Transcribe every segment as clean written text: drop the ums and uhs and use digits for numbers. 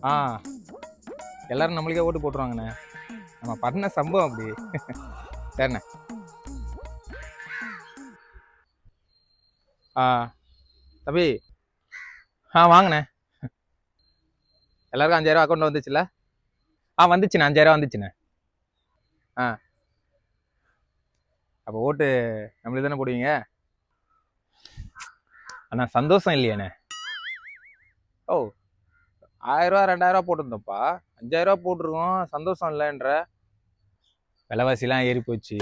ஆ எல்லாரும் நம்மளுக்கே ஓட்டு போட்டுருவாங்கண்ணே. நம்ம பண்ண சம்பவம் அப்படி. சரிண்ணே. ஆ தம்பி, வாங்கண்ணே. எல்லாருக்கும் 5000 அக்கௌண்ட் வந்துச்சுல்ல? வந்துச்சுண்ணே, 5000 வந்துச்சுண்ணே. ஆ அப்போ ஓட்டு நம்மளுக்கு தானே போடுவீங்க? அண்ணா சந்தோஷம் இல்லையாண்ணே? ஓ 1000 2000 போட்டிருந்தோம்ப்பா, 5000 போட்டிருக்கோம். சந்தோஷம் இல்லைன்ற? விலைவாசிலாம் ஏறி போச்சு.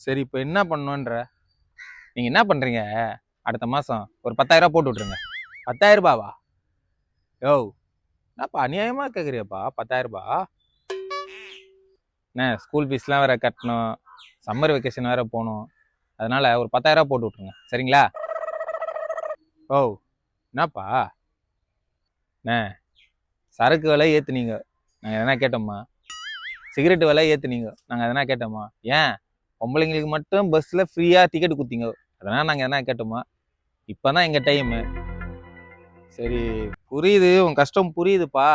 சரி இப்போ என்ன பண்ணணுன்ற? நீங்கள் என்ன பண்ணுறீங்க? அடுத்த மாதம் ஒரு 10000 போட்டு விட்ருங்க. 10000 ரூபாவா? யோ என்னப்பா அநியாயமாக கேட்குறியப்பா? 10000 ரூபா அண்ணே, ஸ்கூல் ஃபீஸ்லாம் வேறு கட்டணும், சம்மர் வெக்கேஷன் வேறு போகணும். அதனால் ஒரு 10000 போட்டு விட்ருங்க, சரிங்களா? ஓ என்னப்பா அண்ணே, சரக்கு விலை ஏற்றுனீங்க, நாங்கள் எதனா கேட்டோம்மா? சிகரெட்டு விலை ஏற்றுனீங்க, நாங்கள் எதனா கேட்டோம்மா? ஏன் பொம்பளைங்களுக்கு மட்டும் பஸ்ஸில் ஃப்ரீயாக டிக்கெட் கொடுத்தீங்க, அதனால் நாங்கள் எதனா கேட்டோம்மா? இப்போ தான் எங்கள் டைமு. சரி புரியுது, உன் கஷ்டம் புரியுதுப்பா.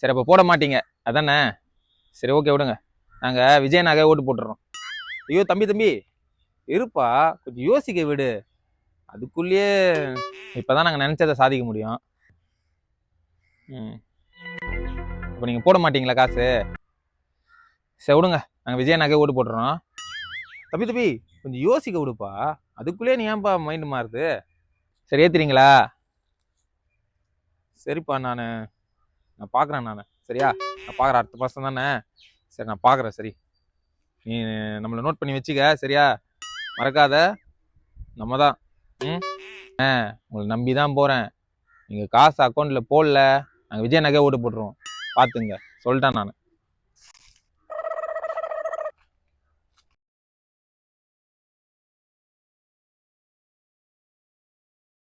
சரி அப்போ போட மாட்டீங்க அதானே? சரி ஓகே விடுங்க, நாங்கள் விஜய் நகை ஓட்டு போட்டுறோம். ஐயோ தம்பி இருப்பா, கொஞ்சம் யோசிக்க விடு. அதுக்குள்ளேயே இப்போதான் நாங்கள் நினச்சதை சாதிக்க முடியும். இப்போ நீங்கள் போட மாட்டீங்களா காசு? சரி விடுங்க, நாங்கள் விஜய் நகை ஓட்டு போட்டுறோம். தம்பி கொஞ்சம் யோசிக்க விடுப்பா, அதுக்குள்ளேயே நீ ஏன்பா மைண்டு மாறுது? சரி ஏத்துறீங்களா? சரிப்பா, நான் பார்க்குறேன். சரியா, நான் பார்க்குறேன், அடுத்த மாதம் தானே. சரி நான் பார்க்குறேன். சரி நீ நம்மளை நோட் பண்ணி வச்சுக்க, சரியா? மறக்காத, நம்ம தான். உங்களை நம்பி தான் போகிறேன். நீங்கள் காசு அக்கௌண்ட்டில் போடல, நாங்கள் விஜய் நகை ஓட்டு போட்டுருவோம், பார்த்துங்க, சொல்லிட்டேன் நான்.